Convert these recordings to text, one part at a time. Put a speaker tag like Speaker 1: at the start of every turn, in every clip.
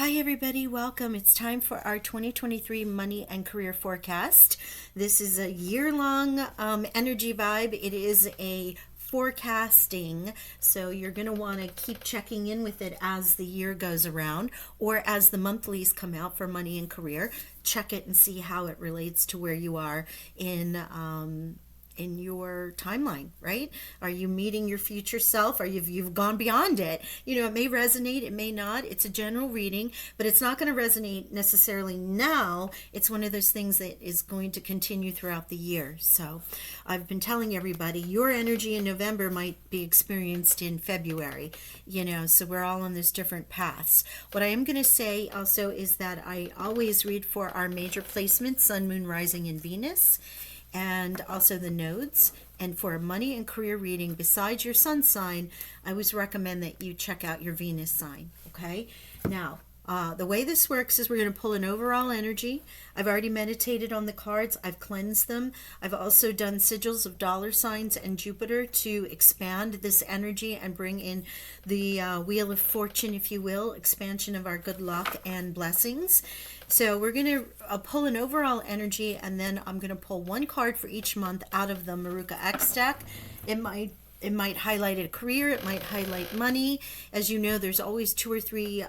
Speaker 1: Hi, everybody. Welcome. It's time for our 2023 Money and Career Forecast. This is a year-long energy vibe. It is a forecasting, so you're going to want to keep checking in with it as the year goes around or as the monthlies come out for money and career. Check it and see how it relates to where you are in your timeline, right? Are you meeting your future self? Are you've gone beyond it? You know, it may resonate, it may not. It's a general reading, but it's not going to resonate necessarily now. It's one of those things that is going to continue throughout the year. So I've been telling everybody your energy in November might be experienced in February, you know, so we're all on this different paths. What I am going to say also is that I always read for our major placements, Sun, Moon, Rising, and Venus, and also the nodes. And for a money and career reading, besides your sun sign, I always recommend that you check out your Venus sign. Okay, now the way this works is we're going to pull an overall energy. I've already meditated on the cards. I've cleansed them. I've also done sigils of dollar signs and Jupiter to expand this energy and bring in the wheel of fortune, if you will, expansion of our good luck and blessings. So we're going to pull an overall energy, and then I'm going to pull one card for each month out of the Maruka X deck. It might highlight a career, it might highlight money. As you know, there's always two or three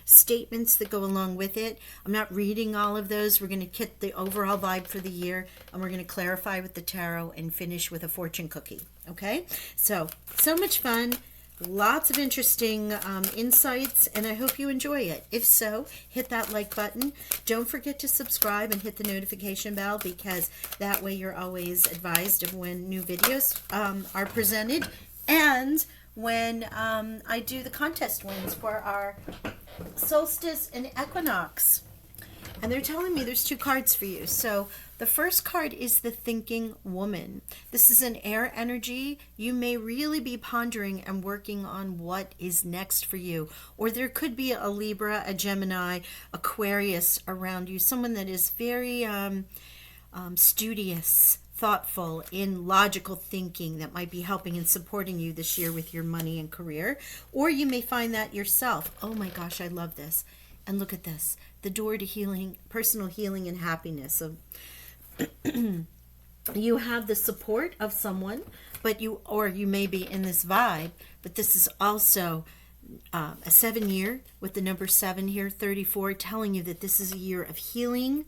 Speaker 1: statements that go along with it. I'm not reading all of those. We're going to get the overall vibe for the year, and we're going to clarify with the tarot and finish with a fortune cookie. Okay? So much fun. Lots of interesting insights, and I hope you enjoy it. If so, hit that like button. Don't forget to subscribe and hit the notification bell, because that way you're always advised of when new videos are presented and when I do the contest wins for our solstice and equinox. And they're telling me there's two cards for you. So the first card is the Thinking Woman. This is an air energy. You may really be pondering and working on what is next for you. Or there could be a Libra, a Gemini, Aquarius around you. Someone that is very studious, thoughtful, in logical thinking, that might be helping and supporting you this year with your money and career. Or you may find that yourself. Oh my gosh, I love this. And look at this, the door to healing, personal healing and happiness. So you have the support of someone, but you may be in this vibe, but this is also a 7 year with the number 7 here, 34, telling you that this is a year of healing,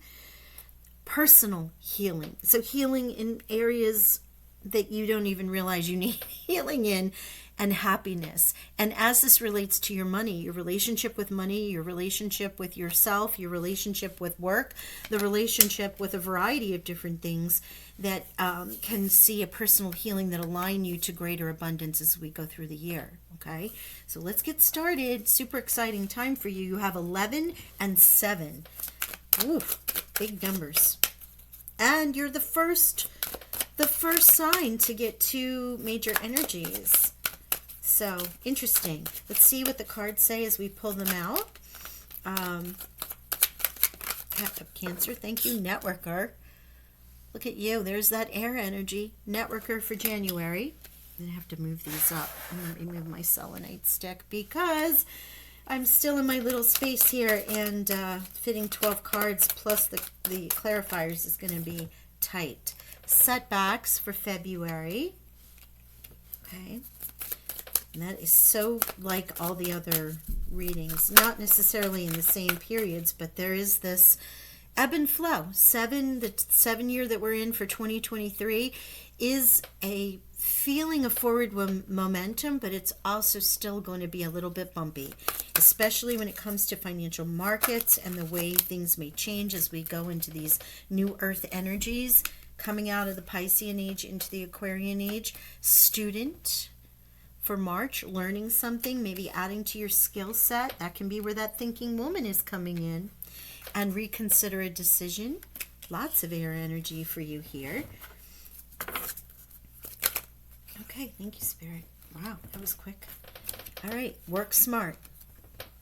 Speaker 1: personal healing. So healing in areas that you don't even realize you need healing in, and happiness. And as this relates to your money, your relationship with money, your relationship with yourself, your relationship with work, the relationship with a variety of different things that can see a personal healing that align you to greater abundance as we go through the year. Okay, so let's get started. Super exciting time for you. You have 11 and 7. Ooh, big numbers. And you're the first sign to get two major energies. So interesting. Let's see what the cards say as we pull them out. Cat of Cancer, thank you. Networker, look at you. There's that air energy. Networker for January. I'm gonna have to move these up. And let me move my selenite stick because I'm still in my little space here, and fitting 12 cards plus the clarifiers is going to be tight. Setbacks for February. Okay. And that is so like all the other readings, not necessarily in the same periods, but there is this ebb and flow. The 7 year that we're in for 2023 is a feeling of forward momentum, but it's also still going to be a little bit bumpy, especially when it comes to financial markets and the way things may change as we go into these new earth energies, coming out of the Piscean age into the Aquarian age. Student for March, learning something, maybe adding to your skill set. That can be where that Thinking Woman is coming in. And reconsider a decision. Lots of air energy for you here. Okay, thank you, Spirit. Wow, that was quick. All right, work smart.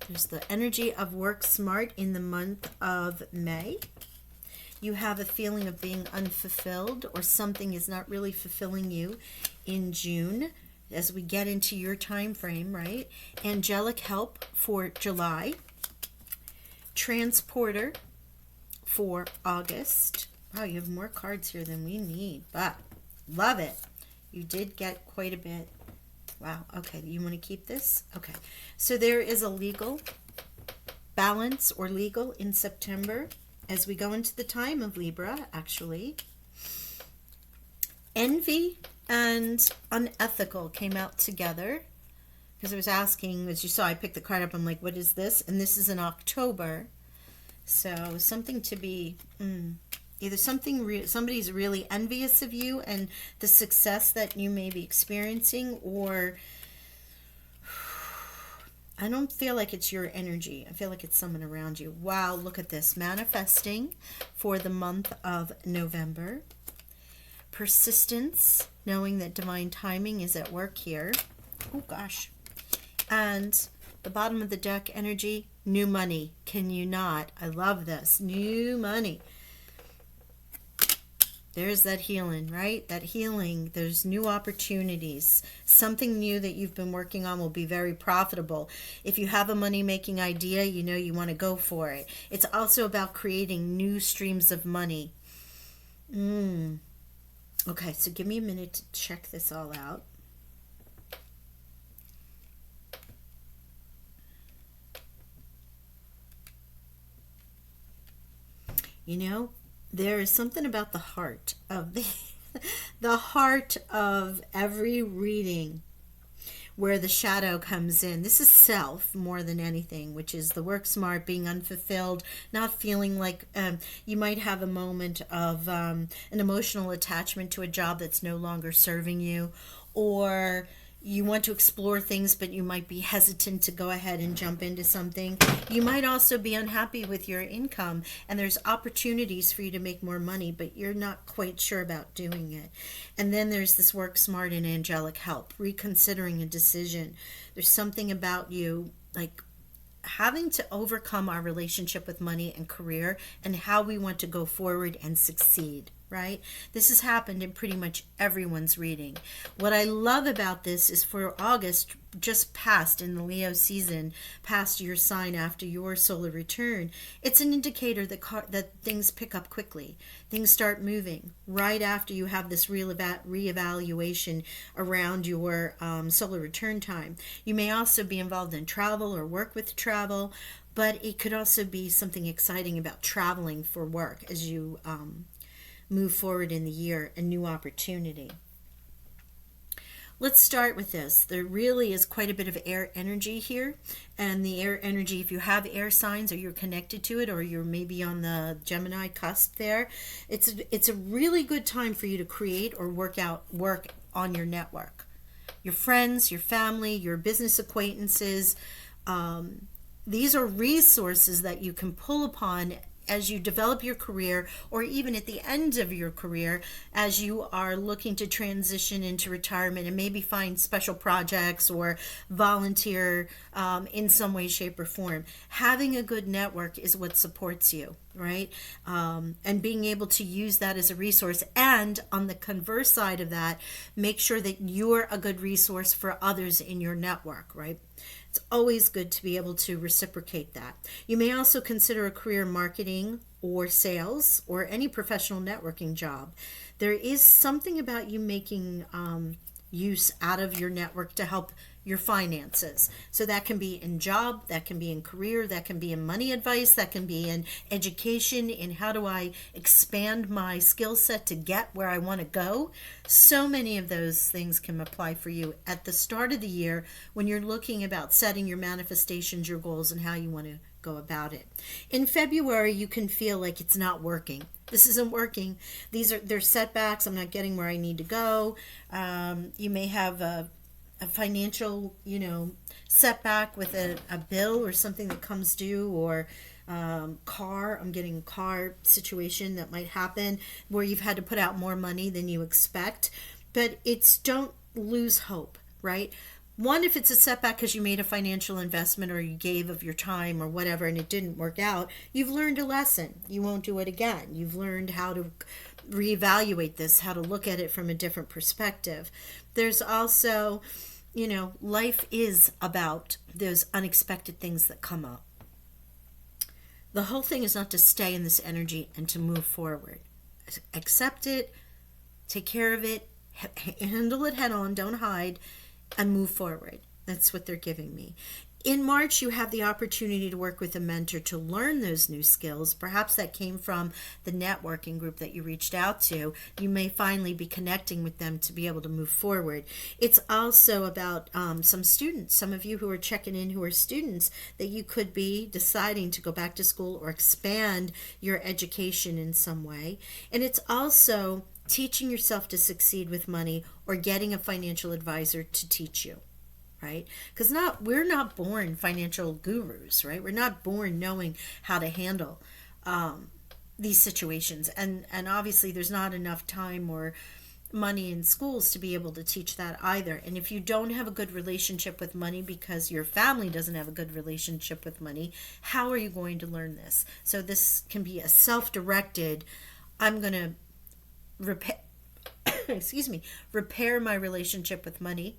Speaker 1: There's the energy of work smart in the month of May. You have a feeling of being unfulfilled, or something is not really fulfilling you in June. As we get into your time frame, right? Angelic help for July. Transporter for August. Wow, you have more cards here than we need, but love it. You did get quite a bit. Wow, okay, you want to keep this? Okay, so there is a legal balance or legal in September as we go into the time of Libra, actually. Envy and unethical came out together because I was asking, as you saw, I picked the card up. I'm like, what is this? And this is in October. So something to be either somebody's really envious of you and the success that you may be experiencing, or I don't feel like it's your energy. I feel like it's someone around you. Wow, look at this. Manifesting for the month of November. Persistence, knowing that divine timing is at work here. Oh, gosh. And the bottom of the deck energy, new money. Can you not? I love this. New money. There's that healing, right? That healing. There's new opportunities. Something new that you've been working on will be very profitable. If you have a money-making idea, you know you want to go for it. It's also about creating new streams of money. Okay, so give me a minute to check this all out. You know, there is something about the heart of the heart of every reading where the shadow comes in. This is self more than anything, which is the work smart, being unfulfilled, not feeling like you might have a moment of an emotional attachment to a job that's no longer serving you, or you want to explore things, but you might be hesitant to go ahead and jump into something. You might also be unhappy with your income, and there's opportunities for you to make more money, but you're not quite sure about doing it. And then there's this work smart and angelic help, reconsidering a decision. There's something about you, like having to overcome our relationship with money and career and how we want to go forward and succeed, right? This has happened in pretty much everyone's reading. What I love about this is for August, just passed in the Leo season, past your sign after your solar return, it's an indicator that things pick up quickly. Things start moving right after you have this reevaluation around your solar return time. You may also be involved in travel or work with travel, but it could also be something exciting about traveling for work as you move forward in the year, a new opportunity. Let's start with this. There really is quite a bit of air energy here, and the air energy, if you have air signs or you're connected to it, or you're maybe on the Gemini cusp there, it's a really good time for you to create or work on your network. Your friends, your family, your business acquaintances, these are resources that you can pull upon as you develop your career, or even at the end of your career as you are looking to transition into retirement and maybe find special projects or volunteer in some way, shape, or form. Having a good network is what supports you, right? And being able to use that as a resource. And on the converse side of that, make sure that you're a good resource for others in your network, right? It's always good to be able to reciprocate that. You may also consider a career in marketing or sales or any professional networking job. There is something about you making use out of your network to help your finances. So that can be in job, that can be in career, that can be in money advice, that can be in education, in how do I expand my skill set to get where I want to go. So many of those things can apply for you at the start of the year when you're looking about setting your manifestations, your goals, and how you want to go about it. In February, you can feel like it's not working. This isn't working. There's setbacks. I'm not getting where I need to go. You may have a financial, setback with a bill or something that comes due, or I'm getting a car situation that might happen where you've had to put out more money than you expect. But don't lose hope, right? One, if it's a setback because you made a financial investment or you gave of your time or whatever and it didn't work out, you've learned a lesson. You won't do it again. You've learned how to reevaluate this, how to look at it from a different perspective. There's also, life is about those unexpected things that come up. The whole thing is not to stay in this energy and to move forward. Accept it, take care of it, handle it head on, don't hide, and move forward. That's what they're giving me. In March, you have the opportunity to work with a mentor to learn those new skills. Perhaps that came from the networking group that you reached out to. You may finally be connecting with them to be able to move forward. It's also about some students, some of you who are checking in who are students, that you could be deciding to go back to school or expand your education in some way. And it's also teaching yourself to succeed with money or getting a financial advisor to teach you. Right? Because we're not born financial gurus, right? We're not born knowing how to handle these situations, and obviously there's not enough time or money in schools to be able to teach that either. And if you don't have a good relationship with money because your family doesn't have a good relationship with money, how are you going to learn this? So this can be a self-directed, I'm going to repair repair my relationship with money.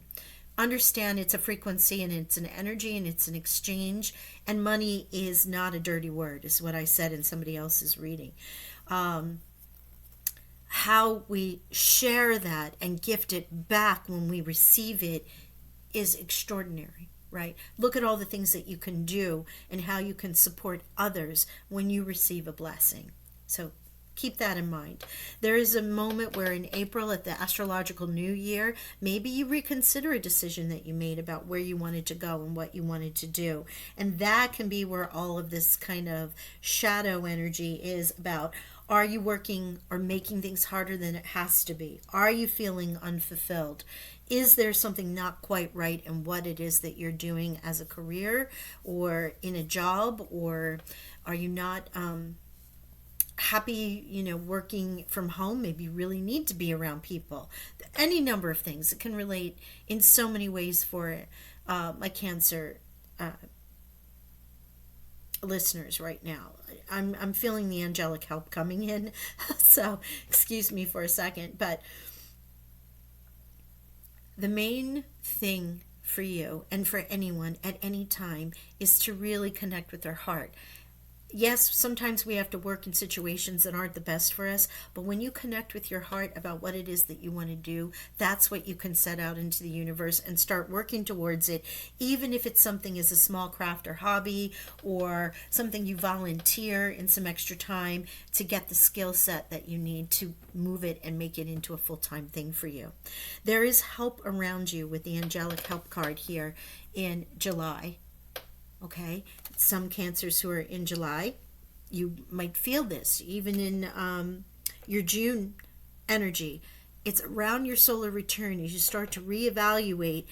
Speaker 1: Understand it's a frequency and it's an energy and it's an exchange, and money is not a dirty word, is what I said in somebody else's reading. How we share that and gift it back when we receive it is extraordinary, right? Look at all the things that you can do and how you can support others when you receive a blessing. So keep that in mind. There is a moment where in April at the astrological new year, maybe you reconsider a decision that you made about where you wanted to go and what you wanted to do. And that can be where all of this kind of shadow energy is about. Are you working or making things harder than it has to be? Are you feeling unfulfilled? Is there something not quite right in what it is that you're doing as a career or in a job? Or are you not happy, working from home? Maybe you really need to be around people. Any number of things. It can relate in so many ways for my Cancer listeners right now. I'm feeling the angelic help coming in, so excuse me for a second. But the main thing for you and for anyone at any time is to really connect with their heart. Yes, sometimes we have to work in situations that aren't the best for us, but when you connect with your heart about what it is that you want to do, that's what you can set out into the universe and start working towards it, even if it's something as a small craft or hobby or something you volunteer in some extra time to get the skill set that you need to move it and make it into a full-time thing for you. There is help around you with the angelic help card here in July. Okay, some Cancers who are in July, you might feel this even in your June energy. It's around your solar return as you start to reevaluate.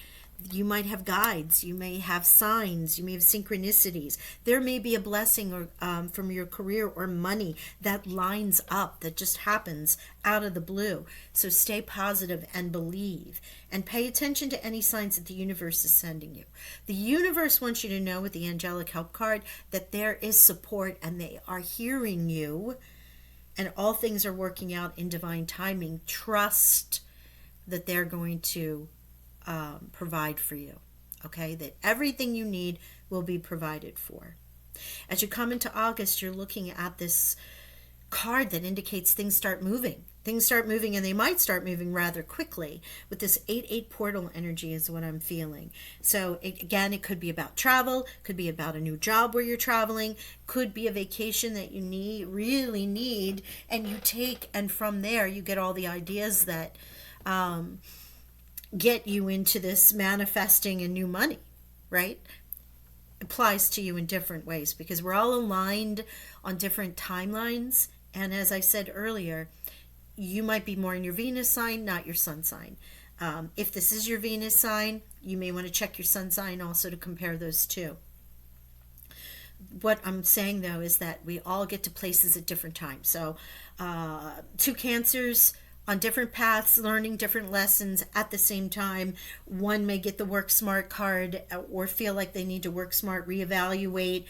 Speaker 1: You might have guides, you may have signs, you may have synchronicities. There may be a blessing or from your career or money that lines up, that just happens out of the blue. So stay positive and believe, and pay attention to any signs that the universe is sending you. The universe wants you to know with the angelic help card that there is support and they are hearing you, and all things are working out in divine timing. Trust that they're going to provide for you, okay? That everything you need will be provided for. As you come into August, you're looking at this card that indicates things start moving. Things start moving, and they might start moving rather quickly. With this 8-8 portal energy is what I'm feeling. So again, it could be about travel, could be about a new job where you're traveling, could be a vacation that you really need, and you take, and from there you get all the ideas that get you into this manifesting and new money, right? Applies to you in different ways because we're all aligned on different timelines. And as I said earlier, you might be more in your Venus sign, not your sun sign. If this is your Venus sign, you may want to check your sun sign also to compare those two. What I'm saying though is that we all get to places at different times. So two Cancers on different paths, learning different lessons at the same time. One may get the work smart card or feel like they need to work smart, reevaluate,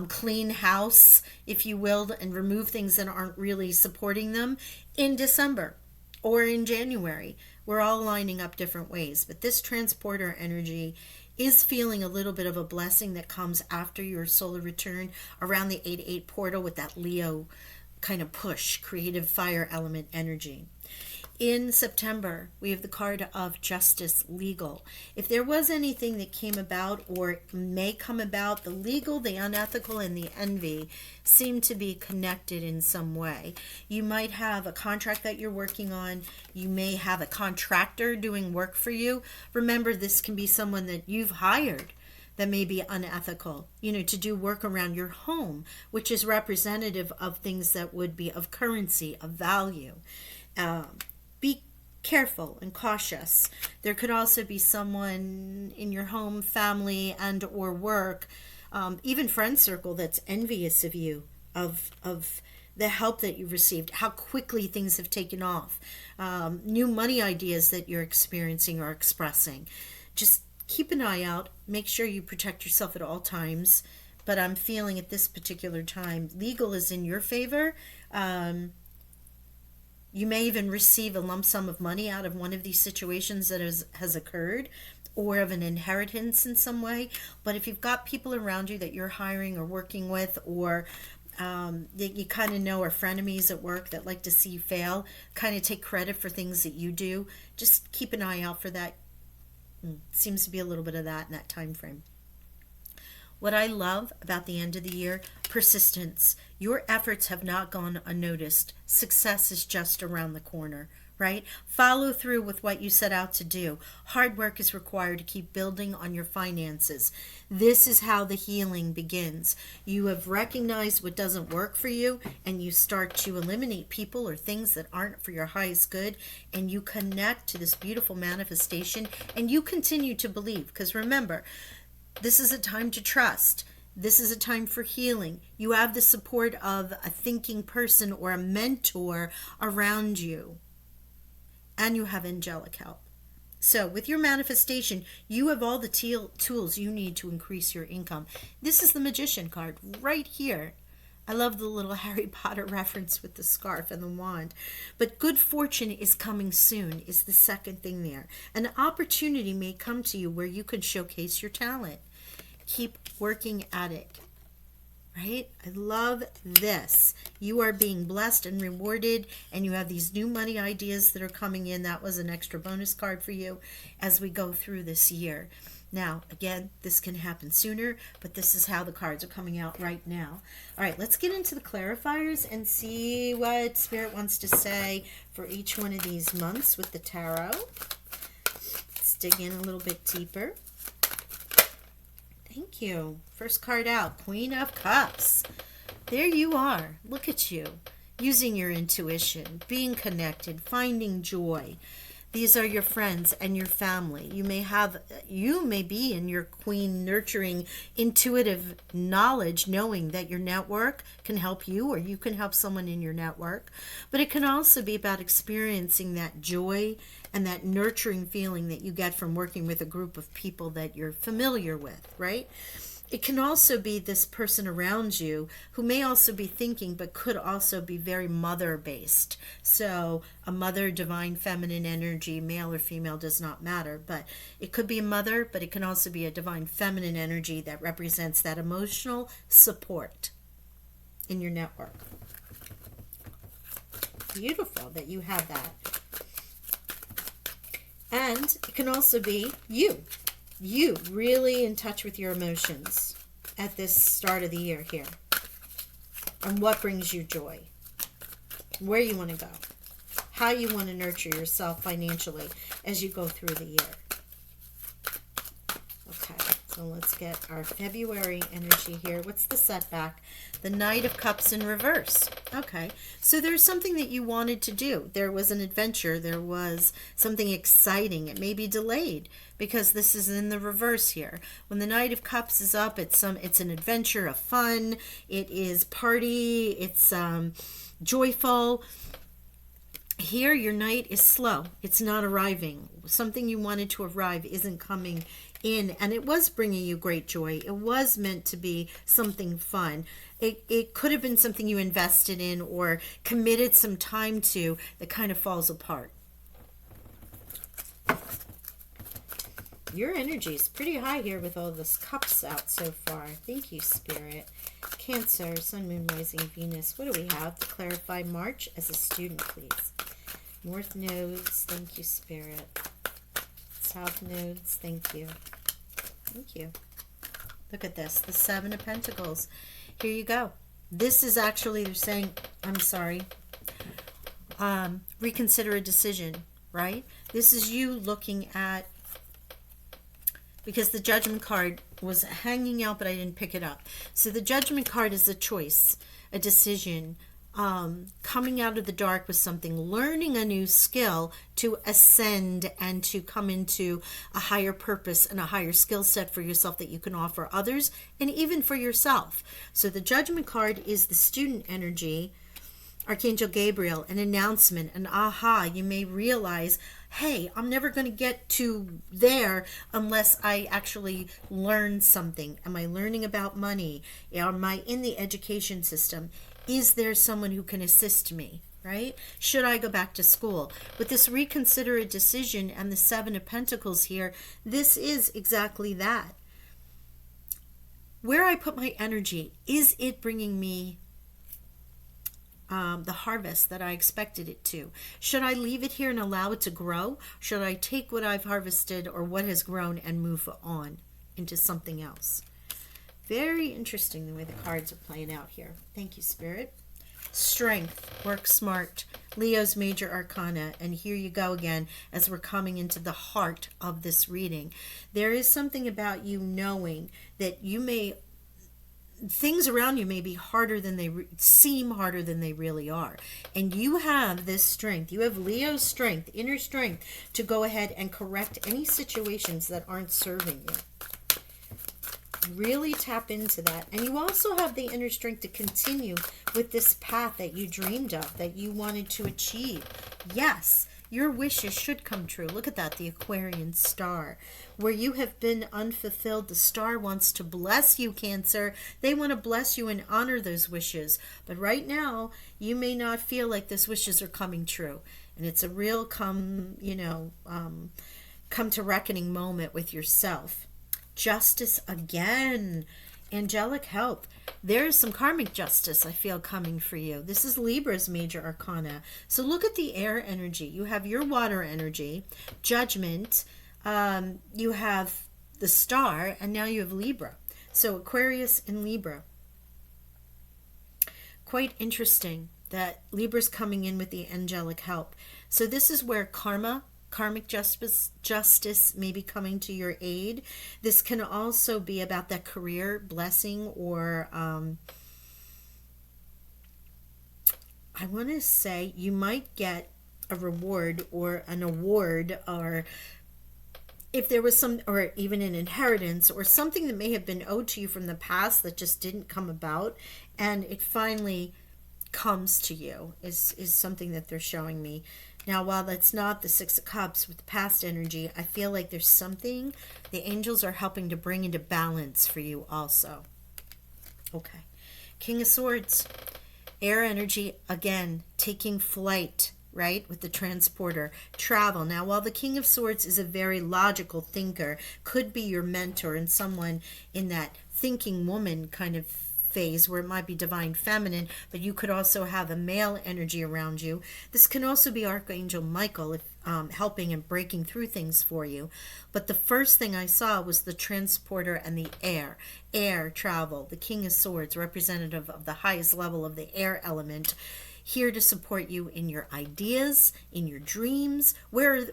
Speaker 1: clean house, if you will, and remove things that aren't really supporting them in December or in January. We're all lining up different ways, but this transporter energy is feeling a little bit of a blessing that comes after your solar return around the 8-8 portal with that Leo kind of push, creative fire element energy. In September, we have the card of Justice, legal. If there was anything that came about or may come about, the legal, the unethical, and the envy seem to be connected in some way. You might have a contract that you're working on. You may have a contractor doing work for you. Remember, this can be someone that you've hired that may be unethical, to do work around your home, which is representative of things that would be of currency, of value. Be careful and cautious. There could also be someone in your home, family, and or work, even friend circle, that's envious of you, of the help that you've received, how quickly things have taken off, new money ideas that you're experiencing or expressing. Just keep an eye out. Make sure you protect yourself at all times. But I'm feeling at this particular time, legal is in your favor. You may even receive a lump sum of money out of one of these situations that has occurred, or of an inheritance in some way. But if you've got people around you that you're hiring or working with, or that you kind of know are frenemies at work that like to see you fail, kind of take credit for things that you do, just keep an eye out for that. Seems to be a little bit of that in that time frame. What I love about the end of the year, persistence. Your efforts have not gone unnoticed. Success is just around the corner, right? Follow through with what you set out to do. Hard work is required to keep building on your finances. This is how the healing begins. You have recognized what doesn't work for you, and you start to eliminate people or things that aren't for your highest good, and you connect to this beautiful manifestation, and you continue to believe. Because remember, this is a time to trust. This is a time for healing. You have the support of a thinking person or a mentor around you. And you have angelic help. So with your manifestation, you have all the tools you need to increase your income. This is the Magician card right here. I love the little Harry Potter reference with the scarf and the wand. But good fortune is coming soon is the second thing there. An opportunity may come to you where you can showcase your talent. Keep working at it, right? I love this. You are being blessed and rewarded, and you have these new money ideas that are coming in. That was an extra bonus card for you as we go through this year. Now, again, this can happen sooner, but this is how the cards are coming out right now. All right, let's get into the clarifiers and see what Spirit wants to say for each one of these months with the tarot. Let's dig in a little bit deeper. Thank you. First card out, Queen of Cups. There you are. Look at you. Using your intuition, being connected, finding joy. These are your friends and your family. You may be in your queen nurturing intuitive knowledge, knowing that your network can help you or you can help someone in your network. But it can also be about experiencing that joy and that nurturing feeling that you get from working with a group of people that you're familiar with, right? It can also be this person around you who may also be thinking, but could also be very mother-based. So a mother, divine feminine energy, male or female, does not matter. But it could be a mother, but it can also be a divine feminine energy that represents that emotional support in your network. Beautiful that you have that. And it can also be you really in touch with your emotions at this start of the year here, and what brings you joy, where you want to go, how you want to nurture yourself financially as you go through the year. Okay, so let's get our February energy here. What's the setback? The Knight of Cups in reverse. Okay, so there's something that you wanted to do. There was an adventure. There was something exciting. It may be delayed because this is in the reverse here. When the Knight of Cups is up, it's an adventure, a fun. It is party. It's joyful. Here, your Knight is slow. It's not arriving. Something you wanted to arrive isn't coming in, and it was bringing you great joy. It was meant to be something fun. It could have been something you invested in or committed some time to that kind of falls apart. Your energy is pretty high here with all this cups out so far. Thank you, Spirit. Cancer, Sun, Moon, Rising, Venus. What do we have to clarify March as a student, please? North nodes. Thank you, Spirit. South nodes. Thank you. Thank you. Look at this. The Seven of Pentacles. Here you go. This is actually, they're saying, I'm sorry, reconsider a decision, right? This is you looking at, because the Judgment card was hanging out, but I didn't pick it up. So the Judgment card is a choice, a decision, coming out of the dark with something, learning a new skill to ascend and to come into a higher purpose and a higher skill set for yourself that you can offer others and even for yourself. So the Judgment card is the student energy. Archangel Gabriel, an announcement, an aha. You may realize, hey, I'm never going to get to there unless I actually learn something. Am I learning about money? Am I in the education system? Is there someone who can assist me, right? Should I go back to school? With this reconsider a decision and the Seven of Pentacles here, this is exactly that. Where I put my energy, is it bringing me the harvest that I expected it to? Should I leave it here and allow it to grow? Should I take what I've harvested or what has grown and move on into something else? Very interesting the way the cards are playing out here. Thank you, Spirit. Strength, work smart, Leo's major arcana. And here you go again as we're coming into the heart of this reading. There is something about you knowing that you may, things around you may be harder than they seem harder than they really are. And you have this strength. You have Leo's strength, inner strength, to go ahead and correct any situations that aren't serving you. Really tap into that. And you also have the inner strength to continue with this path that you dreamed of, that you wanted to achieve. Yes, your wishes should come true. Look at that, the Aquarian star. Where you have been unfulfilled, the star wants to bless you, Cancer. They want to bless you and honor those wishes. But right now, you may not feel like those wishes are coming true. And it's a real come to reckoning moment with yourself. Justice again. Angelic help. There is some karmic justice I feel coming for you. This is Libra's major arcana. So look at the air energy. You have your water energy, judgment. You have the star, and now you have Libra. So Aquarius and Libra. Quite interesting that Libra's coming in with the angelic help. So this is where karmic justice may be coming to your aid. This can also be about that career blessing, or I want to say you might get a reward or an award, or if there was some, or even an inheritance or something that may have been owed to you from the past that just didn't come about, and it finally comes to you is something that they're showing me. Now, while that's not the Six of Cups with the past energy, I feel like there's something the angels are helping to bring into balance for you also. Okay. King of Swords. Air energy, again, taking flight, right, with the transporter. Travel. Now, while the King of Swords is a very logical thinker, could be your mentor and someone in that thinking woman kind of phase where it might be divine feminine, but you could also have a male energy around you. This can also be Archangel Michael, if helping and breaking through things for you. But the first thing I saw was the transporter and the air travel. The King of Swords, representative of the highest level of the air element, here to support you in your ideas, in your dreams. Where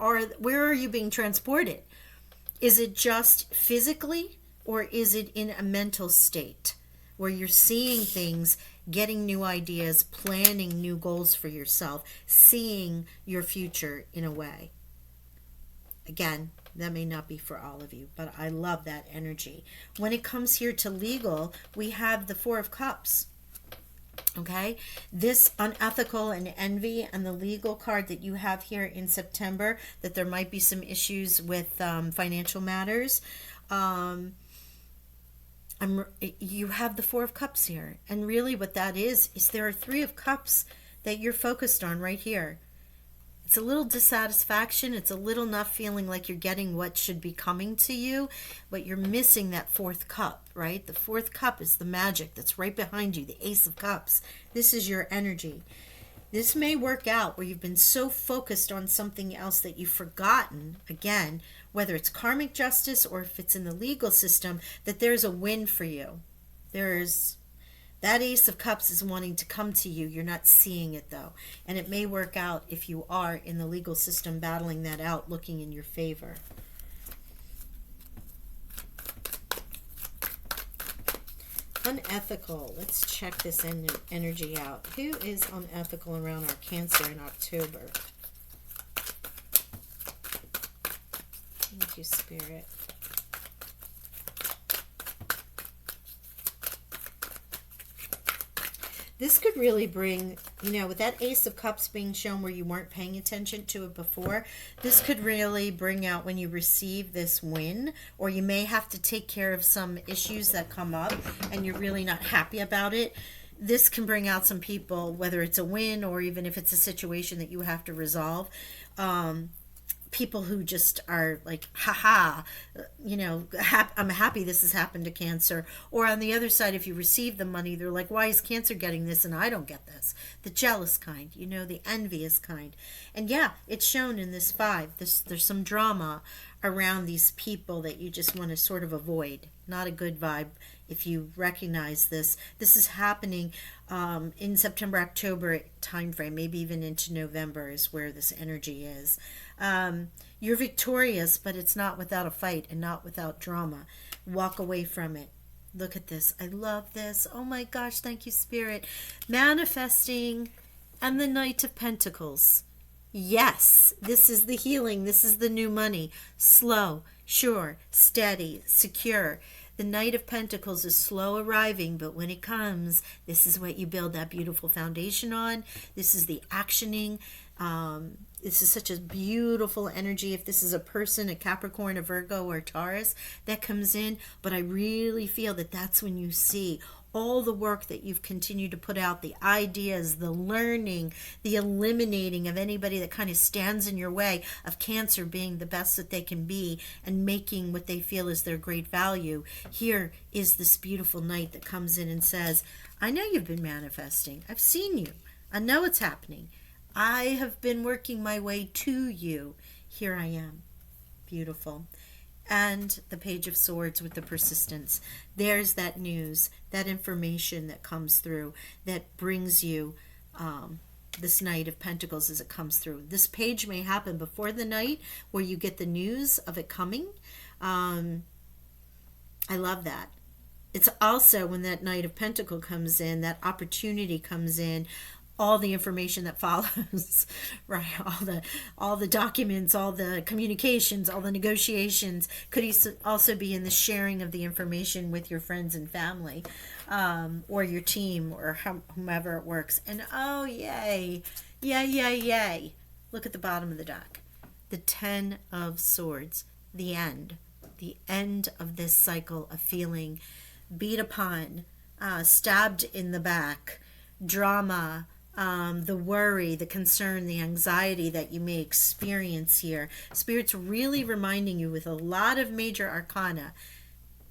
Speaker 1: are you being transported? Is it just physically, or is it in a mental state where you're seeing things, getting new ideas, planning new goals for yourself, seeing your future in a way? Again, that may not be for all of you, but I love that energy. When it comes here to legal, we have the Four of Cups. Okay, this unethical and envy, and the legal card that you have here in September, that there might be some issues with financial matters. You have the Four of Cups here, and really what that is there are Three of Cups that you're focused on right here. It's a little dissatisfaction. It's a little not feeling like you're getting what should be coming to you, but you're missing that fourth cup, right? The fourth cup is the magic that's right behind you, the Ace of Cups. This is your energy. This may work out where you've been so focused on something else that you've forgotten, again, whether it's karmic justice or if it's in the legal system, that there's a win for you. There's that Ace of Cups is wanting to come to you. You're not seeing it though. And it may work out if you are in the legal system battling that out, looking in your favor. Unethical. Let's check this energy out. Who is unethical around our Cancer in October? Thank you, Spirit. This could really bring, with that Ace of Cups being shown where you weren't paying attention to it before, this could really bring out when you receive this win, or you may have to take care of some issues that come up and you're really not happy about it. This can bring out some people, whether it's a win or even if it's a situation that you have to resolve. People who just are like, haha, I'm happy this has happened to Cancer. Or on the other side, if you receive the money, they're like, why is Cancer getting this and I don't get this? The jealous kind, the envious kind. And yeah, it's shown in this 5. There's some drama around these people that you just want to sort of avoid. Not a good vibe if you recognize this. This is happening in September, October timeframe, maybe even into November is where this energy is. You're victorious, but it's not without a fight and not without drama. Walk away from it. Look at this. I love this. Oh my gosh, thank you, Spirit. Manifesting and the Knight of Pentacles. Yes, this is the healing. This is the new money. Slow, sure, steady, secure. The Knight of Pentacles is slow arriving, but when it comes, this is what you build that beautiful foundation on. This is the actioning. This is such a beautiful energy. If this is a person, a Capricorn, a Virgo, or a Taurus that comes in, but I really feel that that's when you see all the work that you've continued to put out, the ideas, the learning, the eliminating of anybody that kind of stands in your way of Cancer being the best that they can be and making what they feel is their great value. Here is this beautiful Knight that comes in and says, I know you've been manifesting. I've seen you. I know it's happening. I have been working my way to you. Here I am. Beautiful. And the Page of Swords with the persistence. There's that news, that information that comes through that brings you this Knight of Pentacles as it comes through. This page may happen before the night where you get the news of it coming. I love that. It's also when that Knight of Pentacles comes in, that opportunity comes in, all the information that follows, right? All the documents, all the communications, all the negotiations could also be in the sharing of the information with your friends and family, or your team, or whomever it works. And oh, yay, yay. Look at the bottom of the deck. The 10 of Swords, the end of this cycle of feeling beat upon, stabbed in the back, drama, the worry, the concern, the anxiety that you may experience here. Spirit's really reminding you with a lot of major arcana: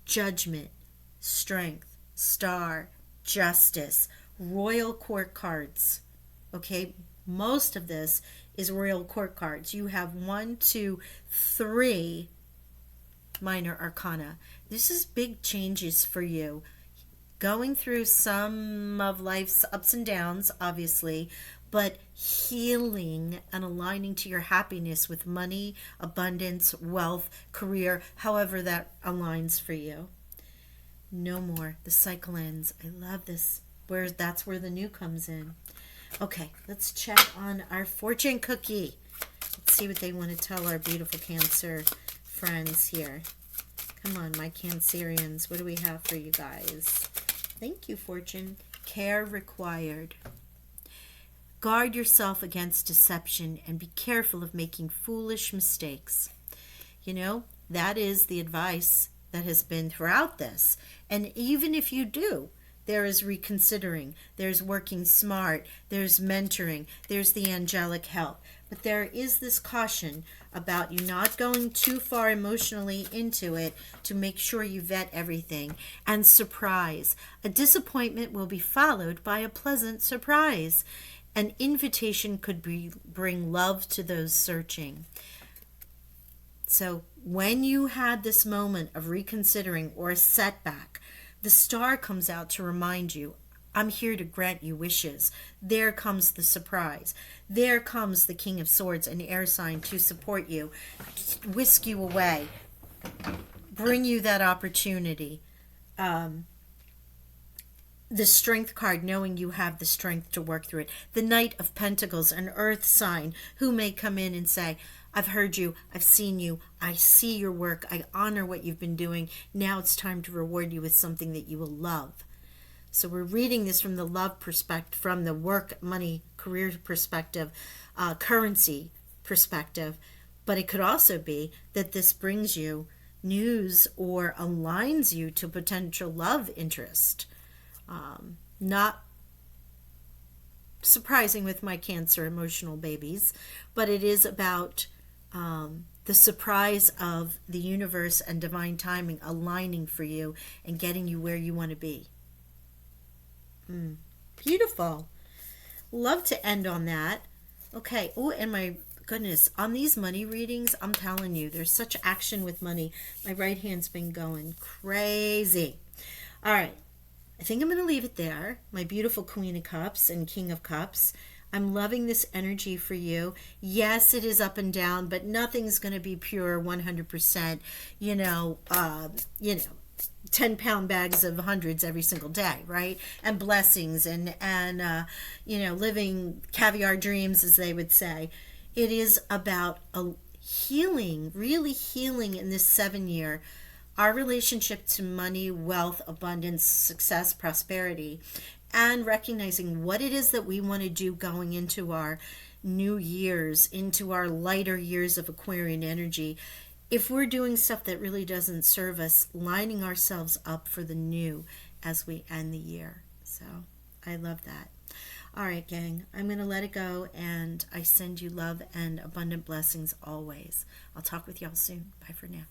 Speaker 1: Judgment, Strength, Star, Justice, Royal Court cards. Okay, most of this is Royal Court cards. You have 1, 2, 3 minor arcana. This is big changes for you. Going through some of life's ups and downs, obviously, but healing and aligning to your happiness with money, abundance, wealth, career, however that aligns for you. No more. The cycle ends. I love this. That's where the new comes in. Okay, let's check on our fortune cookie. Let's see what they want to tell our beautiful Cancer friends here. Come on, my Cancerians. What do we have for you guys? Thank you, Fortune. Care required. Guard yourself against deception and be careful of making foolish mistakes. That is the advice that has been throughout this. And even if you do, there is reconsidering, there's working smart, there's mentoring, there's the angelic help. but there is this caution about you not going too far emotionally into it, to make sure you vet everything. And surprise. A disappointment will be followed by a pleasant surprise. An invitation could bring love to those searching. So when you had this moment of reconsidering or a setback, the star comes out to remind you, I'm here to grant you wishes. There comes the surprise. There comes the King of Swords, an air sign, to support you, whisk you away, bring you that opportunity. The Strength card, knowing you have the strength to work through it. The Knight of Pentacles, an earth sign, who may come in and say, I've heard you, I've seen you, I see your work, I honor what you've been doing. Now it's time to reward you with something that you will love. So we're reading this from the love perspective, from the work, money, career perspective, currency perspective. But it could also be that this brings you news or aligns you to potential love interest. Not surprising with my Cancer emotional babies, but it is about the surprise of the universe and divine timing aligning for you and getting you where you want to be. Beautiful. Love to end on that. Okay. Oh, and my goodness, on these money readings, I'm telling you, there's such action with money. My right hand's been going crazy. All right. I think I'm going to leave it there. My beautiful Queen of Cups and King of Cups. I'm loving this energy for you. Yes, it is up and down, but nothing's going to be pure 100%, 10-pound bags of hundreds every single day, right? And blessings and living caviar dreams, as they would say. It is about a healing, really healing in this 7-year, our relationship to money, wealth, abundance, success, prosperity, and recognizing what it is that we want to do going into our new years, into our lighter years of Aquarian energy. If we're doing stuff that really doesn't serve us, lining ourselves up for the new as we end the year. So I love that. All right, gang, I'm going to let it go, and I send you love and abundant blessings always. I'll talk with y'all soon. Bye for now.